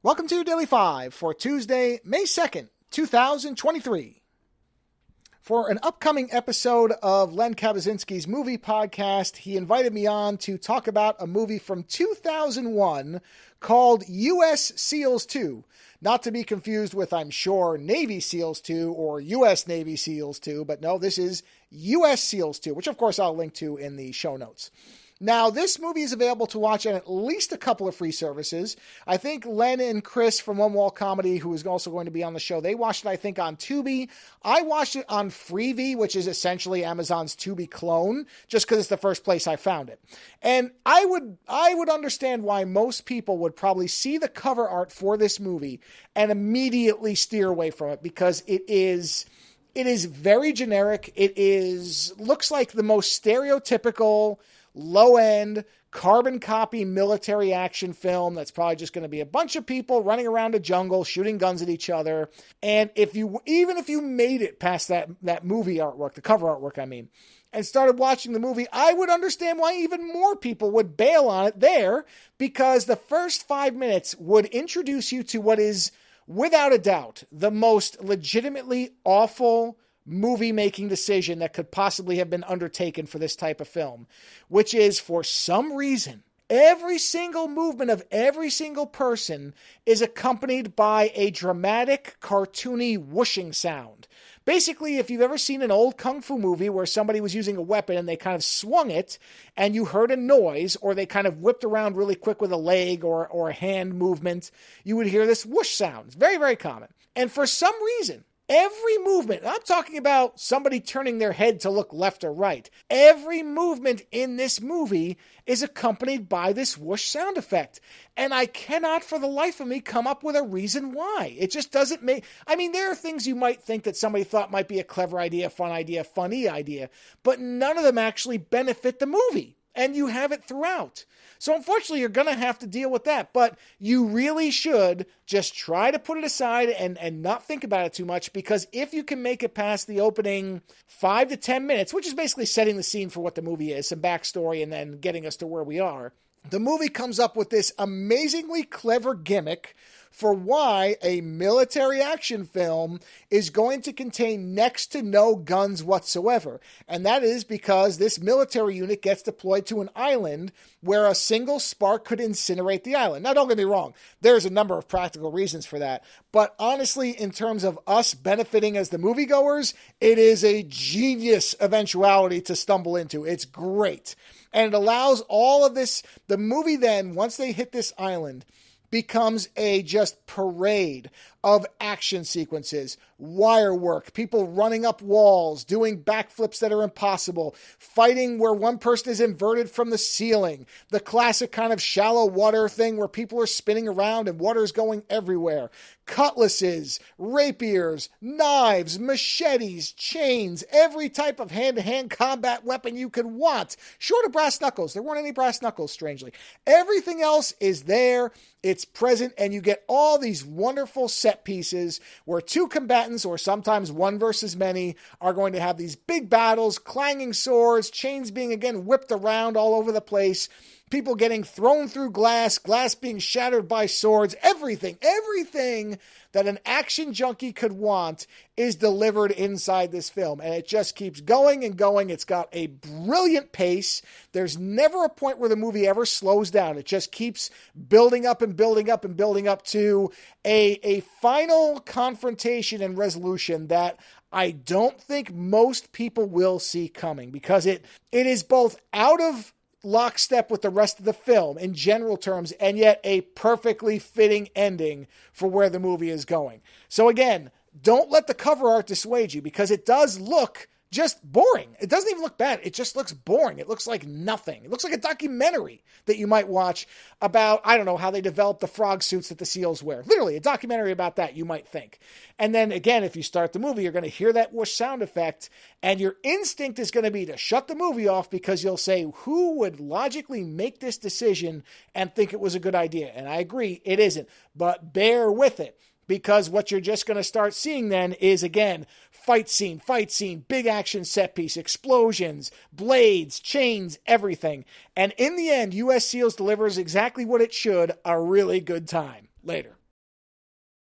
Welcome to your Daily 5 for Tuesday, May 2nd, 2023. For an upcoming episode of Len Kabasinski's movie podcast, he invited me on to talk about a movie from 2001 called U.S. SEALs 2. Not to be confused with, I'm sure, Navy SEALs 2 or U.S. Navy SEALs 2, but no, this is U.S. SEALs 2, which of course I'll link to in the show notes. Now, this movie is available to watch on at least a couple of free services. I think Len and Chris from One Wall Comedy, who is also going to be on the show, they watched it, I think, on Tubi. I watched it on Freevee, which is essentially Amazon's Tubi clone, just because it's the first place I found it. And I would understand why most people would probably see the cover art for this movie and immediately steer away from it, because it is very generic. Looks like the most stereotypical low-end, carbon copy military action film that's probably just going to be a bunch of people running around a jungle, shooting guns at each other. And even if you made it past that movie artwork, the cover artwork, and started watching the movie, I would understand why even more people would bail on it there, because the first 5 minutes would introduce you to what is, without a doubt, the most legitimately awful movie-making decision that could possibly have been undertaken for this type of film, which is, for some reason, every single movement of every single person is accompanied by a dramatic, cartoony whooshing sound. Basically, if you've ever seen an old kung fu movie where somebody was using a weapon and they kind of swung it and you heard a noise, or they kind of whipped around really quick with a leg or a hand movement, you would hear this whoosh sound. It's very, very common. And for some reason, every movement, I'm talking about somebody turning their head to look left or right, every movement in this movie is accompanied by this whoosh sound effect. And I cannot for the life of me come up with a reason why. It just doesn't make... there are things you might think that somebody thought might be a clever idea, funny idea, but none of them actually benefit the movie. And you have it throughout. So unfortunately, you're going to have to deal with that. But you really should just try to put it aside and not think about it too much, because if you can make it past the opening 5 to 10 minutes, which is basically setting the scene for what the movie is, some backstory, and then getting us to where we are, the movie comes up with this amazingly clever gimmick for why a military action film is going to contain next to no guns whatsoever. And that is because this military unit gets deployed to an island where a single spark could incinerate the island. Now, don't get me wrong, there's a number of practical reasons for that. But honestly, in terms of us benefiting as the moviegoers, it is a genius eventuality to stumble into. It's great. And it allows all of this, the movie then, once they hit this island, becomes a just parade of action sequences, wire work, people running up walls, doing backflips that are impossible, fighting where one person is inverted from the ceiling, the classic kind of shallow water thing where people are spinning around and water is going everywhere, cutlasses, rapiers, knives, machetes, chains, every type of hand-to-hand combat weapon you could want, short of brass knuckles. There weren't any brass knuckles, strangely. Everything else is there, it's present, and you get all these wonderful set pieces where two combatants, or sometimes one versus many, are going to have these big battles, clanging swords, chains being again whipped around all over the place, people getting thrown through glass being shattered by swords. Everything that an action junkie could want is delivered inside this film. And it just keeps going and going. It's got a brilliant pace. There's never a point where the movie ever slows down. It just keeps building up and building up and building up to a final confrontation and resolution that I don't think most people will see coming, because it is both out of lockstep with the rest of the film in general terms, and yet a perfectly fitting ending for where the movie is going. So again, don't let the cover art dissuade you, because it does look just boring. It doesn't even look bad. It just looks boring. It looks like nothing. It looks like a documentary that you might watch about, I don't know, how they develop the frog suits that the SEALs wear. Literally, a documentary about that, you might think. And then again, if you start the movie, you're going to hear that whoosh sound effect, and your instinct is going to be to shut the movie off, because you'll say, who would logically make this decision and think it was a good idea? And I agree, it isn't. But bear with it. Because what you're just going to start seeing then is, again, fight scene, big action set piece, explosions, blades, chains, everything. And in the end, U.S. SEALs delivers exactly what it should, a really good time. Later.